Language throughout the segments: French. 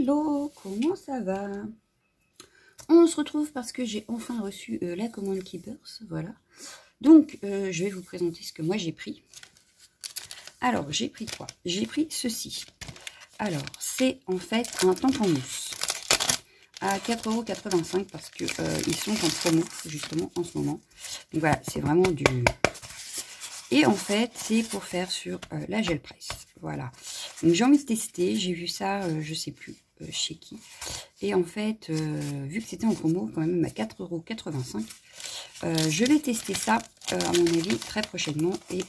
Hello, comment ça va? On se retrouve parce que j'ai enfin reçu la commande Keepers, voilà. Donc, je vais vous présenter ce que moi j'ai pris. Alors, j'ai pris quoi? J'ai pris ceci. Alors, c'est en fait un tampon mousse à 4,85 € parce que ils sont en promo, justement, en ce moment. Donc voilà, c'est vraiment du... Et en fait, c'est pour faire sur la gel presse. Voilà. Donc j'ai envie de tester. J'ai vu ça, je sais plus chez qui. Et en fait, vu que c'était en promo, quand même à 4,85 €, je vais tester ça, à mon avis, très prochainement. Et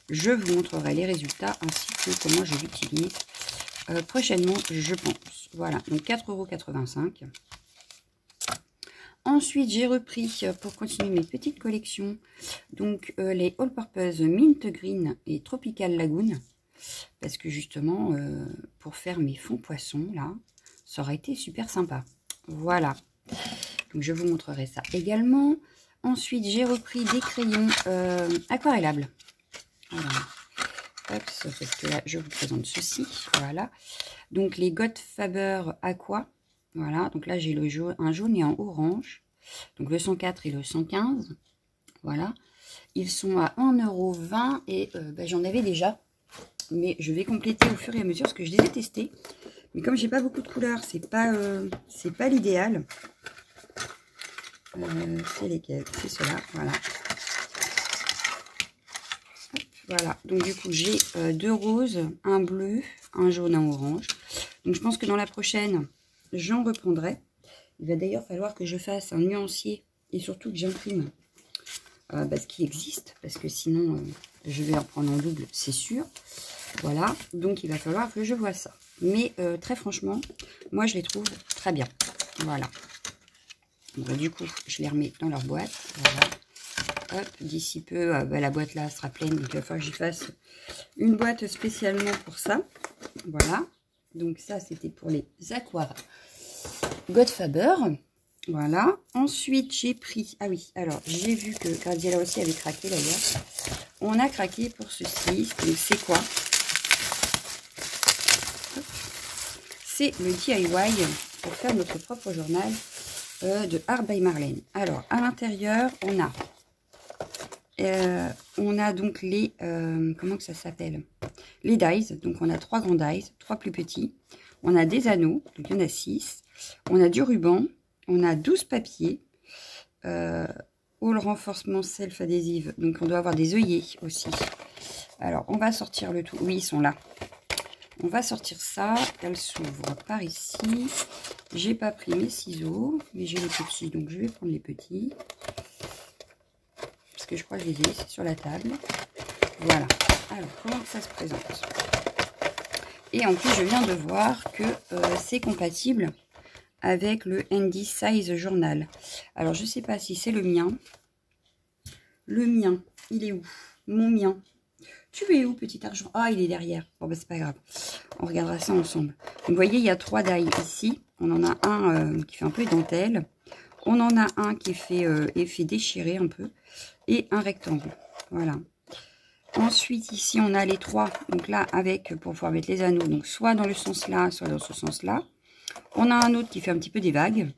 je vous montrerai les résultats ainsi que comment je l'utilise prochainement, je pense. Voilà. Donc 4,85 €. Ensuite, j'ai repris, pour continuer mes petites collections, donc les All Purpose Mint Green et Tropical Lagoon. Parce que justement, pour faire mes fonds poissons, là, ça aurait été super sympa. Voilà. Donc, je vous montrerai ça également. Ensuite, j'ai repris des crayons aquarellables. Voilà. Hop, parce que là, je vous présente ceci. Voilà. Donc, les Got Faber Aqua. Voilà, donc là j'ai un jaune et un orange. Donc le 104 et le 115. Voilà. Ils sont à 1,20 € et j'en avais déjà. Mais je vais compléter au fur et à mesure parce que je les ai testés. Mais comme j'ai pas beaucoup de couleurs, c'est pas l'idéal. C'est lesquels? C'est ceux-là, voilà. Hop, voilà, donc du coup j'ai deux roses, un bleu, un jaune, un orange. Donc je pense que dans la prochaine, j'en reprendrai. Il va d'ailleurs falloir que je fasse un nuancier et surtout que j'imprime ce qui existe, parce que sinon je vais en prendre en double, c'est sûr. Voilà, donc il va falloir que je vois ça. Mais très franchement, moi je les trouve très bien. Voilà. Donc, du coup, je les remets dans leur boîte. Voilà. Hop, d'ici peu, la boîte là sera pleine, donc il va falloir que j'y fasse une boîte spécialement pour ça. Voilà. Donc ça, c'était pour les aquarelles Got Faber. Voilà. Ensuite, j'ai pris... Ah oui, alors, j'ai vu que Graziella aussi avait craqué d'ailleurs. On a craqué pour ceci. Donc, c'est quoi? C'est le DIY pour faire notre propre journal de Art by Marlène. Alors, à l'intérieur, on a donc les... comment que ça s'appelle? Les dies. Donc, on a 3 grands dies, 3 plus petits. On a des anneaux, donc il y en a 6. On a du ruban, on a 12 papiers. All renforcement self-adhésive, donc on doit avoir des œillets aussi. Alors, on va sortir le tout. Oui, ils sont là. On va sortir ça. Elle s'ouvre par ici. J'ai pas pris mes ciseaux, mais j'ai les petits, donc je vais prendre les petits. Parce que je crois que je les ai laissés sur la table. Voilà. Alors, comment ça se présente? Et en plus, je viens de voir que c'est compatible avec le Handy Size Journal. Alors, je ne sais pas si c'est le mien. Le mien, il est où? Mon mien. Tu es où, petit argent? Ah, il est derrière. Bon, c'est pas grave. On regardera ça ensemble. Donc, vous voyez, il y a 3 dies ici. On en a un qui fait un peu dentelle. On en a un qui est fait effet déchiré un peu. Et un rectangle. Voilà. Ensuite, ici, on a les 3. Donc là, pour pouvoir mettre les anneaux. Donc, soit dans le sens là, soit dans ce sens-là. On a un autre qui fait un petit peu des vagues.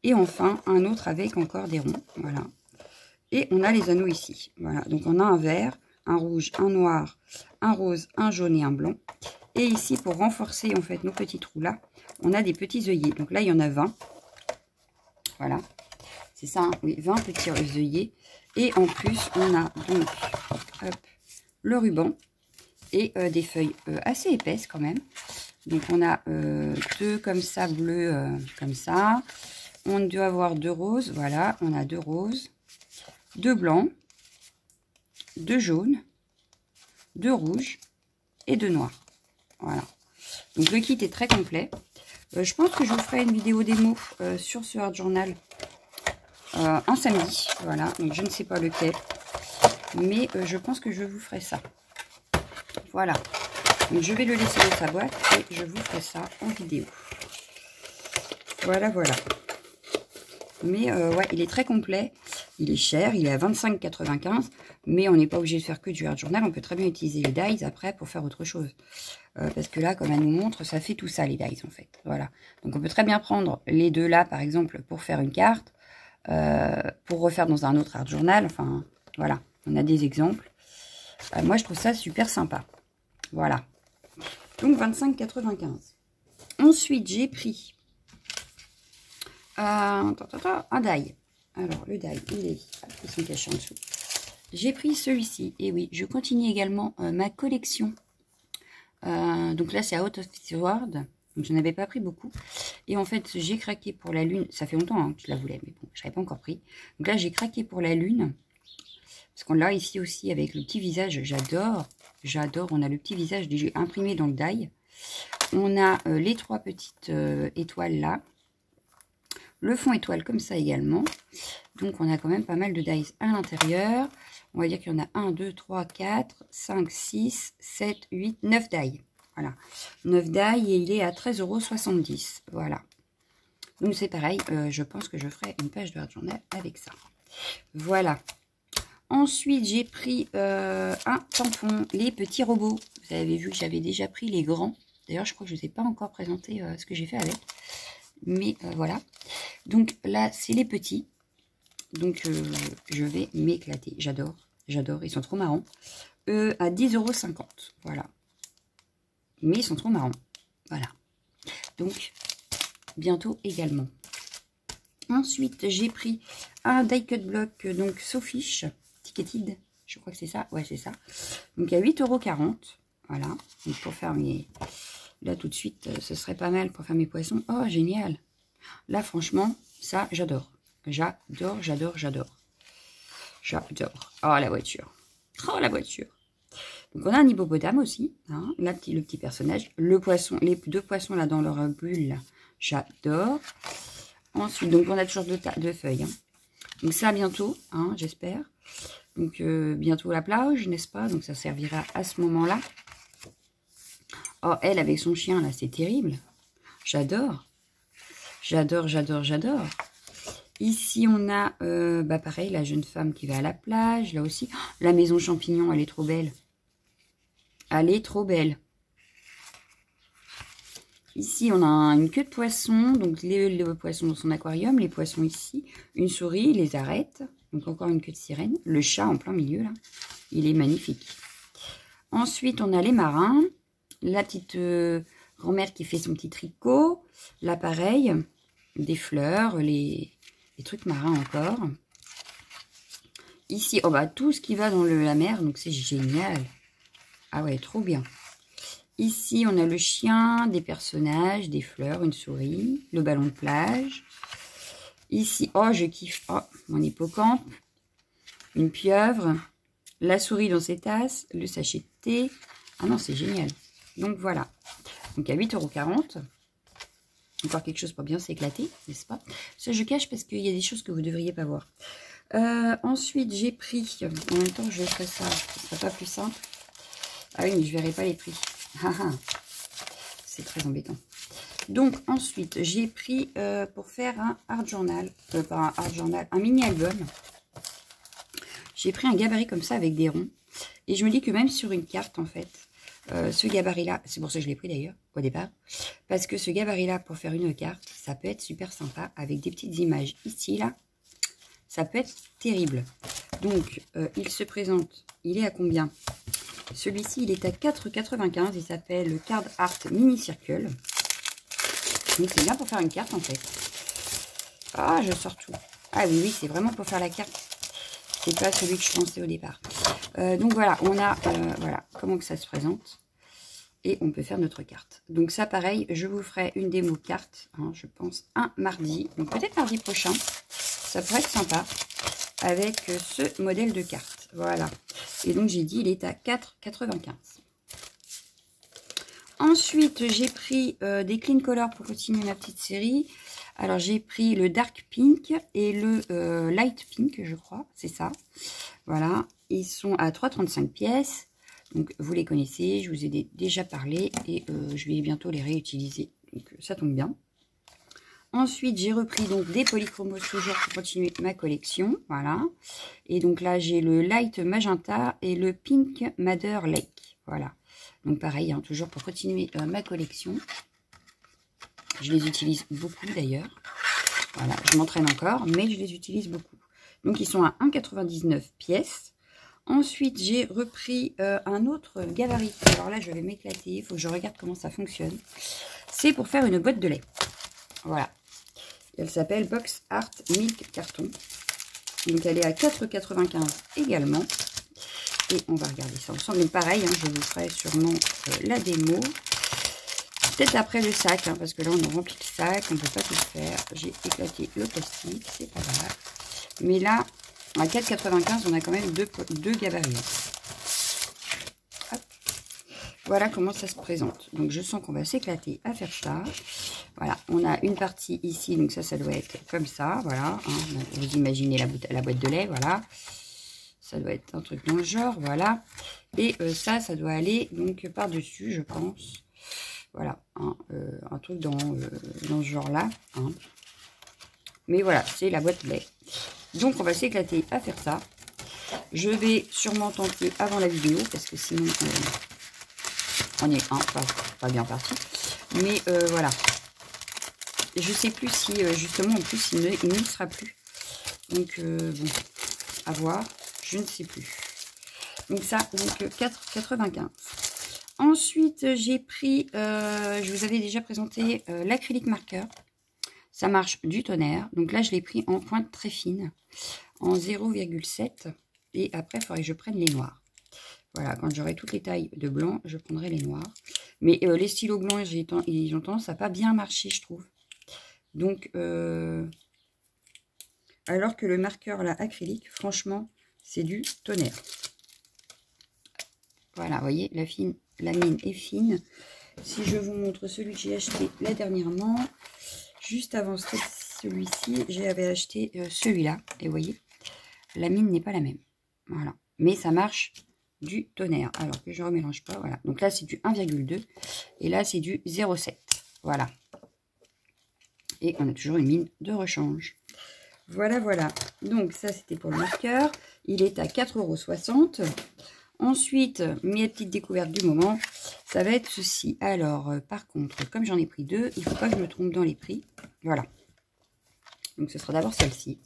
Et enfin, un autre avec encore des ronds. Voilà. Et on a les anneaux ici. Voilà. Donc, on a un vert, un rouge, un noir, un rose, un jaune et un blanc. Et ici, pour renforcer, en fait, nos petits trous là, on a des petits œillets. Donc là, il y en a 20. Voilà. C'est ça, hein, oui, 20 petits œillets. Et en plus, on a donc... Hop, le ruban et des feuilles assez épaisses quand même. Donc on a 2 comme ça, bleu comme ça. On doit avoir 2 roses, voilà, on a 2 roses, 2 blancs, 2 jaunes, 2 rouges et 2 noirs. Voilà. Donc le kit est très complet. Je pense que je vous ferai une vidéo démo sur ce Art Journal un samedi. Voilà, donc je ne sais pas lequel. Mais je pense que je vous ferai ça. Voilà. Donc je vais le laisser dans sa boîte et je vous ferai ça en vidéo. Voilà, voilà. Mais ouais, il est très complet. Il est cher, il est à 25,95 €, mais on n'est pas obligé de faire que du art journal. On peut très bien utiliser les dies après pour faire autre chose. Parce que là, comme elle nous montre, ça fait tout ça, les dies, en fait. Voilà. Donc, on peut très bien prendre les deux là, par exemple, pour faire une carte, pour refaire dans un autre art journal. Enfin, voilà. On a des exemples. Moi, je trouve ça super sympa. Voilà. Donc, 25,95 €. Ensuite, j'ai pris un die. Alors, le die, ils sont cachés en dessous. J'ai pris celui-ci. Et oui, je continue également ma collection. Donc là, c'est Out of This World. Donc, je n'avais pas pris beaucoup. Et en fait, j'ai craqué pour la lune. Ça fait longtemps hein, que je la voulais, mais bon, je n'avais pas encore pris. Donc là, j'ai craqué pour la lune. Parce qu'on l'a ici aussi avec le petit visage. J'adore. J'adore. On a le petit visage déjà imprimé dans le die. On a les 3 petites étoiles là. Le fond étoile comme ça également. Donc, on a quand même pas mal de dies à l'intérieur. On va dire qu'il y en a 1, 2, 3, 4, 5, 6, 7, 8, 9 die. Voilà. 9 die et il est à 13,70 €. Voilà. Donc, c'est pareil. Je pense que je ferai une page de art journal avec ça. Voilà. Ensuite, j'ai pris un tampon. Les petits robots. Vous avez vu que j'avais déjà pris les grands. D'ailleurs, je crois que je ne vous ai pas encore présenté ce que j'ai fait avec. Mais voilà. Donc là, c'est les petits. Donc je vais m'éclater. J'adore. J'adore. Ils sont trop marrants. À 10,50 €. Voilà. Mais ils sont trop marrants. Voilà. Donc, bientôt également. Ensuite, j'ai pris un die cut block. Donc, Sofish. Ticketed. Je crois que c'est ça. Ouais, c'est ça. Donc, à 8,40 €. Voilà. Donc, pour faire mes... Là, tout de suite, ce serait pas mal pour faire mes poissons. Oh, génial. Là, franchement, ça, j'adore. J'adore, j'adore, j'adore. J'adore. Oh, la voiture. Oh, la voiture. Donc, on a un hippopotame aussi. Hein, là, le petit personnage. Le poisson, les 2 poissons là dans leur bulle. J'adore. Ensuite, donc, on a toujours 2 feuilles. Hein. Donc, ça, bientôt, hein, j'espère. Donc, bientôt la plage, n'est-ce pas? Donc, ça servira à ce moment-là. Oh, elle, avec son chien, là, c'est terrible. J'adore. J'adore, j'adore, j'adore. Ici, on a, pareil, la jeune femme qui va à la plage. Là aussi, oh, la maison champignon, elle est trop belle. Elle est trop belle. Ici, on a une queue de poisson. Donc, les poissons dans son aquarium. Les poissons ici. Une souris, les arrête. Donc, encore une queue de sirène. Le chat en plein milieu, là. Il est magnifique. Ensuite, on a les marins. La petite grand-mère qui fait son petit tricot. Là, pareil, des fleurs, les trucs marins encore. Ici, oh bah, tout ce qui va dans la mer, donc c'est génial. Ah ouais, trop bien. Ici, on a le chien, des personnages, des fleurs, une souris, le ballon de plage. Ici, oh, je kiffe, oh, mon hippocampe, une pieuvre, la souris dans ses tasses, le sachet de thé. Ah non, c'est génial. Donc voilà. Donc à 8,40 €. Encore quelque chose pour bien s'éclater, n'est-ce pas? Ça, je cache parce qu'il y a des choses que vous ne devriez pas voir. Ensuite, j'ai pris... En même temps, je ferai ça. Ce ne sera pas plus simple. Ah oui, mais je ne verrai pas les prix. C'est très embêtant. Donc, ensuite, j'ai pris pour faire un art journal. Pas un art journal, un mini-album. J'ai pris un gabarit comme ça avec des ronds. Et je me dis que même sur une carte, en fait... ce gabarit-là, c'est pour ça que je l'ai pris d'ailleurs, au départ. Parce que ce gabarit-là, pour faire une carte, ça peut être super sympa. Avec des petites images ici, là. Ça peut être terrible. Donc, il se présente, il est à combien? Celui-ci, il est à 4,95 €. Il s'appelle Card Art Mini Circle. Donc, c'est bien pour faire une carte, en fait. Ah, je sors tout. Ah oui, oui, c'est vraiment pour faire la carte. C'est pas celui que je pensais au départ. Donc voilà, on a voilà comment que ça se présente. Et on peut faire notre carte. Donc ça, pareil, je vous ferai une démo carte, hein, je pense, un mardi. Donc peut-être mardi prochain. Ça pourrait être sympa avec ce modèle de carte. Voilà. Et donc j'ai dit, il est à 4,95 €. Ensuite, j'ai pris des clean colors pour continuer ma petite série. Alors, j'ai pris le Dark Pink et le Light Pink, je crois. C'est ça. Voilà. Ils sont à 3,35 pièces. Donc, vous les connaissez. Je vous ai déjà parlé. Et je vais bientôt les réutiliser. Donc, ça tombe bien. Ensuite, j'ai repris donc des polychromos toujours pour continuer ma collection. Voilà. Et donc là, j'ai le Light Magenta et le Pink Madder Lake. Voilà. Donc pareil, hein, toujours pour continuer ma collection. Je les utilise beaucoup d'ailleurs. Voilà, je m'entraîne encore, mais je les utilise beaucoup. Donc ils sont à 1,99 pièces. Ensuite, j'ai repris un autre gabarit. Alors là, je vais m'éclater. Il faut que je regarde comment ça fonctionne. C'est pour faire une boîte de lait. Voilà. Elle s'appelle Box Art Milk Carton. Donc elle est à 4,95 également. Et on va regarder ça ensemble. Donc pareil, hein, je vous ferai sûrement la démo. Peut-être après le sac, hein, parce que là on a rempli le sac, on ne peut pas tout faire. J'ai éclaté le plastique, c'est pas grave. Mais là, à 4,95, on a quand même deux gabarits. Hop. Voilà comment ça se présente. Donc je sens qu'on va s'éclater à faire ça. Voilà, on a une partie ici, donc ça doit être comme ça, voilà. Hein. Vous imaginez la boîte de lait, voilà. Ça doit être un truc dans le genre, voilà. Et ça doit aller donc par-dessus, je pense. Voilà, hein, un truc dans ce genre-là. Hein. Mais voilà, c'est la boîte de lait. Donc, on va s'éclater à faire ça. Je vais sûrement tenter avant la vidéo, parce que sinon, on est pas bien parti. Mais voilà. Je sais plus si, justement, en plus, il ne sera plus. Donc, bon, à voir. Je ne sais plus. Donc, ça, donc 4,95. Ensuite, j'ai pris, je vous avais déjà présenté l'acrylique marqueur. Ça marche du tonnerre. Donc là, je l'ai pris en pointe très fine, en 0,7. Et après, il faudrait que je prenne les noirs. Voilà, quand j'aurai toutes les tailles de blanc, je prendrai les noirs. Mais les stylos blancs, ils ont tendance à pas bien marcher, je trouve. Donc, alors que le marqueur là, acrylique, franchement, c'est du tonnerre. Voilà, vous voyez, la mine est fine. Si je vous montre celui que j'ai acheté là dernièrement, juste avant celui-ci, j'avais acheté celui-là. Et vous voyez, la mine n'est pas la même. Voilà. Mais ça marche du tonnerre. Alors que je ne remélange pas. Voilà. Donc là, c'est du 1,2. Et là, c'est du 0,7. Voilà. Et on a toujours une mine de rechange. Voilà, voilà. Donc ça, c'était pour le marqueur. Il est à 4,60 €. Ensuite, mes petites découvertes du moment, ça va être ceci. Alors, par contre, comme j'en ai pris deux, il ne faut pas que je me trompe dans les prix. Voilà. Donc, ce sera d'abord celle-ci.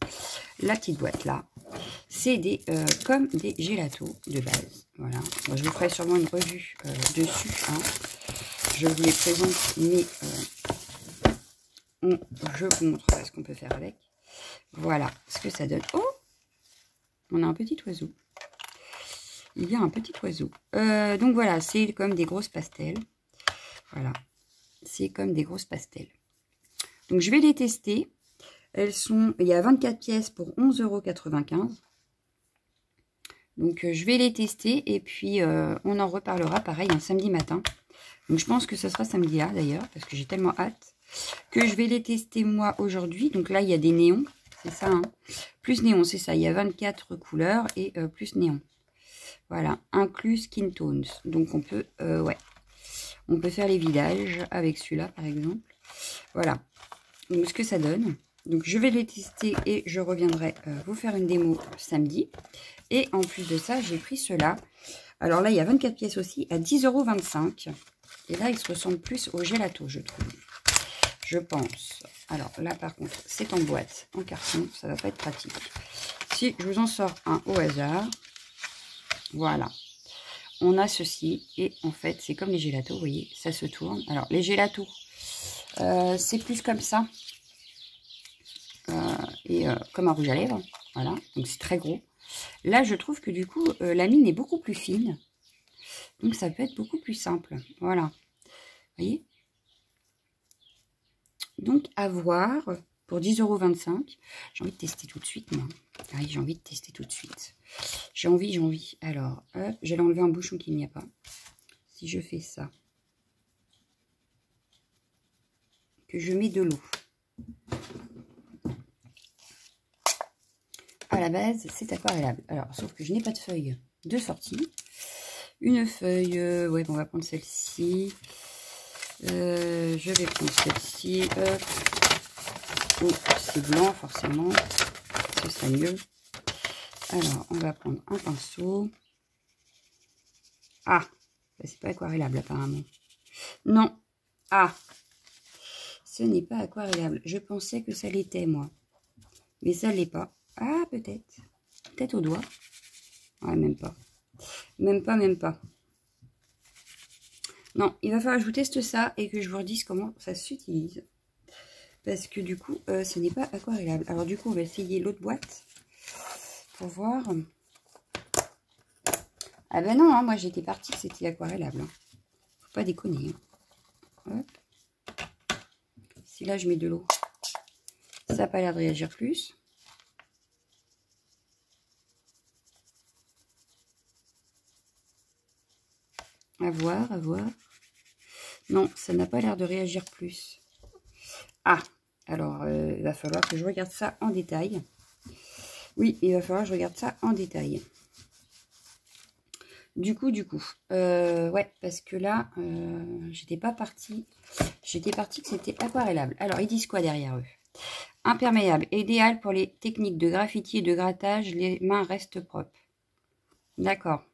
La petite boîte là. C'est comme des gélatos de base. Voilà. Bon, je vous ferai sûrement une revue dessus. Hein. Je vous les présente, mais je vous montrerai ce qu'on peut faire avec. Voilà ce que ça donne. Oh! On a un petit oiseau. Il y a un petit oiseau. Donc voilà, c'est comme des grosses pastels. Voilà. C'est comme des grosses pastels. Donc je vais les tester. Elles sont, il y a 24 pièces pour 11,95 €. Donc je vais les tester et puis on en reparlera pareil un samedi matin. Donc je pense que ce sera samedi là d'ailleurs parce que j'ai tellement hâte que je vais les tester moi aujourd'hui. Donc là il y a des néons, c'est ça, hein. Plus néon, c'est ça. Il y a 24 couleurs et plus néon. Voilà, inclus skin tones. Donc on peut, ouais, on peut faire les vidages avec celui-là par exemple. Voilà, donc ce que ça donne. Donc je vais les tester et je reviendrai vous faire une démo samedi. Et en plus de ça, j'ai pris ceux-là. Alors là, il y a 24 pièces aussi à 10,25 €. Et là, ils se ressemblent plus au gelato, je trouve. Je pense. Alors là, par contre, c'est en boîte, en carton. Ça va pas être pratique. Si je vous en sors un au hasard. Voilà. On a ceci. Et en fait, c'est comme les gélatos, vous voyez, ça se tourne. Alors, les gélatos, c'est plus comme ça. Comme un rouge à lèvres. Voilà. Donc, c'est très gros. Là, je trouve que du coup, la mine est beaucoup plus fine. Donc, ça peut être beaucoup plus simple. Voilà. Vous voyez? Donc, à voir pour 10,25 €. J'ai envie de tester tout de suite, moi. Ah oui, j'ai envie de tester tout de suite. J'ai envie. Alors, hop, j'allais enlever un bouchon qu'il n'y a pas. Si je fais ça, que je mets de l'eau. À la base, c'est aquarellable. Alors, sauf que je n'ai pas de feuille de sortie. Une feuille, ouais, bon, on va prendre celle-ci. Je vais prendre celle-ci. ou c'est blanc forcément, ce serait mieux. Alors, on va prendre un pinceau. Ah, c'est pas aquarellable apparemment. Non, ah, ce n'est pas aquarellable. Je pensais que ça l'était moi, mais ça ne l'est pas. Ah, peut-être. Peut-être au doigt. Ouais, même pas. Même pas, même pas. Non, il va falloir que je vous teste ça et que je vous redise comment ça s'utilise. Parce que du coup, ce n'est pas aquarellable. Alors du coup, on va essayer l'autre boîte pour voir. Ah ben non, hein, moi j'étais partie que c'était aquarellable. Hein. Faut pas déconner. Hein. Hop. Si là je mets de l'eau, ça n'a pas l'air de réagir plus. À voir, à voir. Non, ça n'a pas l'air de réagir plus. Ah, alors il va falloir que je regarde ça en détail. Oui, il va falloir que je regarde ça en détail. Du coup, ouais, parce que là, j'étais pas partie. J'étais partie que c'était aquarellable. Alors, ils disent quoi derrière eux? Imperméable, idéal pour les techniques de graffiti et de grattage, les mains restent propres. D'accord.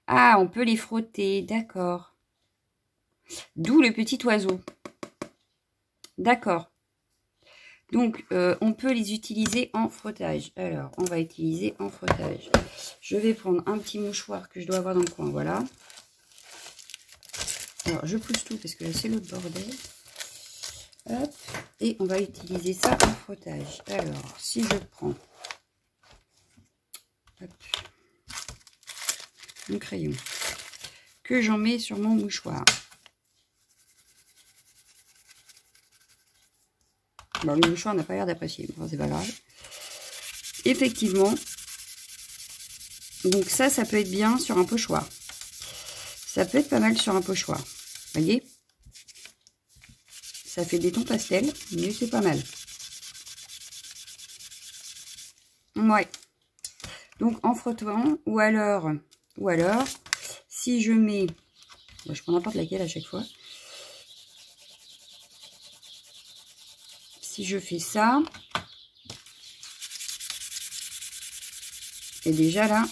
Ah, on peut les frotter, d'accord. D'où le petit oiseau. D'accord. Donc, on peut les utiliser en frottage. Alors, on va utiliser en frottage. Je vais prendre un petit mouchoir que je dois avoir dans le coin, voilà. Alors, je pousse tout parce que là, c'est l'autre bordel. Hop. Et on va utiliser ça en frottage. Alors, si je prends hop, mon crayon, que j'en mets sur mon mouchoir. Bon, le mouchoir n'a pas l'air d'apprécier, enfin, c'est pas grave. Effectivement, donc ça peut être bien sur un pochoir. Ça peut être pas mal sur un pochoir. Vous voyez? Ça fait des tons pastels, mais c'est pas mal. Ouais. Donc en frottant, ou alors, si je mets, bon, je prends n'importe laquelle à chaque fois. Si je fais ça, et déjà là,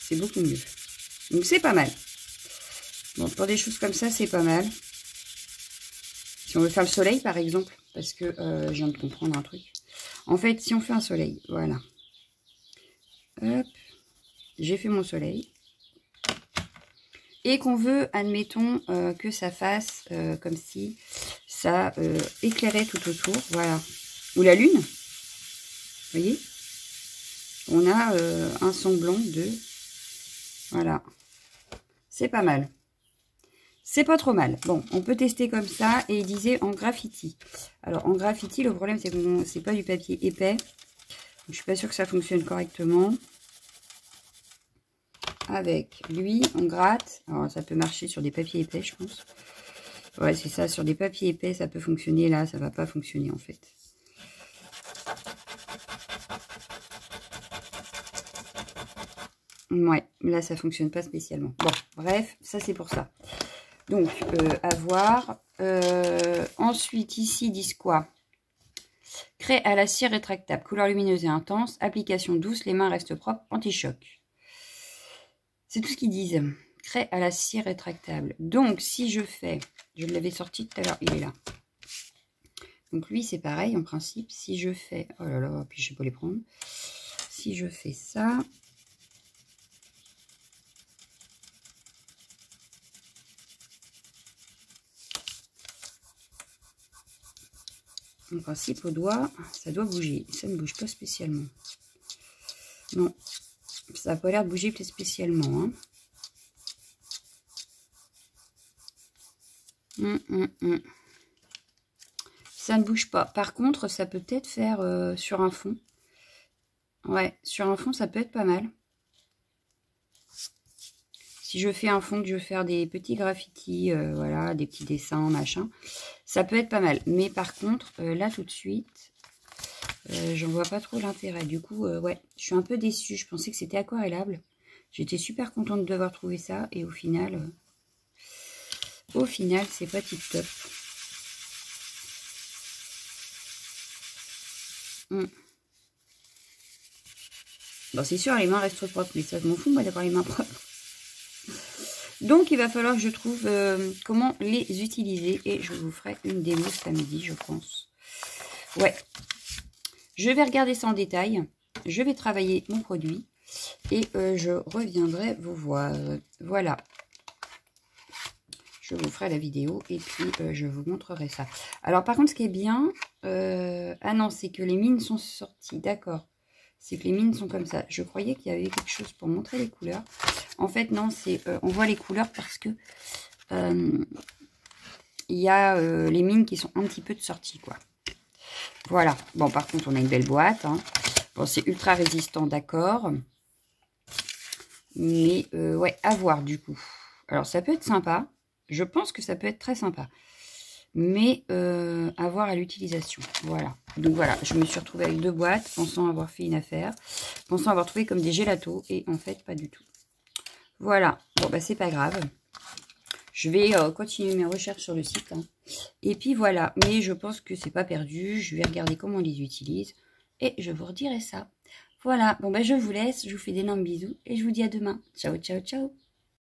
c'est beaucoup mieux. Donc c'est pas mal. Bon, pour des choses comme ça, c'est pas mal. Si on veut faire le soleil, par exemple, parce que je viens de comprendre un truc. En fait, si on fait un soleil, voilà. Hop, j'ai fait mon soleil. Et qu'on veut, admettons, que ça fasse comme si ça éclairait tout autour, voilà. Ou la lune, vous voyez, on a un semblant de, voilà, c'est pas mal. C'est pas trop mal. Bon, on peut tester comme ça. Et il disait en graffiti. Alors, en graffiti, le problème, c'est que c'est pas du papier épais. Donc, je suis pas sûre que ça fonctionne correctement. Avec lui, on gratte. Alors, ça peut marcher sur des papiers épais, je pense. Ouais, c'est ça. Sur des papiers épais, ça peut fonctionner. Là, ça va pas fonctionner, en fait. Ouais, là, ça fonctionne pas spécialement. Bon, bref, ça, c'est pour ça. Donc, à voir. Ensuite, ici, ils disent quoi? Craie à la cire rétractable, couleur lumineuse et intense, application douce, les mains restent propres, anti-choc. C'est tout ce qu'ils disent. Craie à la cire rétractable. Donc, si je fais, je l'avais sorti tout à l'heure, il est là. Donc, lui, c'est pareil, en principe. Si je fais, oh là là, puis je ne sais pas les prendre. Si je fais ça, en principe, au doigt, ça doit bouger. Ça ne bouge pas spécialement. Non, ça n'a pas l'air de bouger plus spécialement. Hein. Ça ne bouge pas. Par contre, ça peut peut-être faire sur un fond. Ouais, sur un fond, ça peut être pas mal. Si je fais un fond, que je veux faire des petits graffitis, voilà, des petits dessins, machin, ça peut être pas mal. Mais par contre, là, tout de suite, j'en vois pas trop l'intérêt. Du coup, ouais, je suis un peu déçue. Je pensais que c'était aquarellable. J'étais super contente d'avoir trouvé ça. Et au final, c'est pas tip top. Bon, c'est sûr, les mains restent propres, mais ça, je m'en fous, moi, d'avoir les mains propres. Donc, il va falloir que je trouve comment les utiliser. Et je vous ferai une démo samedi, je pense. Ouais. Je vais regarder ça en détail. Je vais travailler mon produit. Et je reviendrai vous voir. Voilà. Je vous ferai la vidéo et puis je vous montrerai ça. Alors, par contre, ce qui est bien... ah non, c'est que les mines sont sorties. D'accord. C'est que les mines sont comme ça. Je croyais qu'il y avait quelque chose pour montrer les couleurs. En fait, non, c'est on voit les couleurs parce que il y a les mines qui sont un petit peu de sortie, quoi. Voilà. Bon, par contre, on a une belle boîte. Hein. Bon, c'est ultra résistant, d'accord. Mais, ouais, à voir, du coup. Alors, ça peut être sympa. Je pense que ça peut être très sympa. Mais à voir à l'utilisation. Voilà. Donc voilà, je me suis retrouvée avec 2 boîtes, pensant avoir fait une affaire, pensant avoir trouvé comme des gélatos, et en fait, pas du tout. Voilà. Bon, bah, c'est pas grave. Je vais continuer mes recherches sur le site. Hein. Et puis voilà. Mais je pense que c'est pas perdu. Je vais regarder comment on les utilise. Et je vous redirai ça. Voilà. Bon, bah, je vous laisse. Je vous fais d'énormes bisous. Et je vous dis à demain. Ciao, ciao, ciao.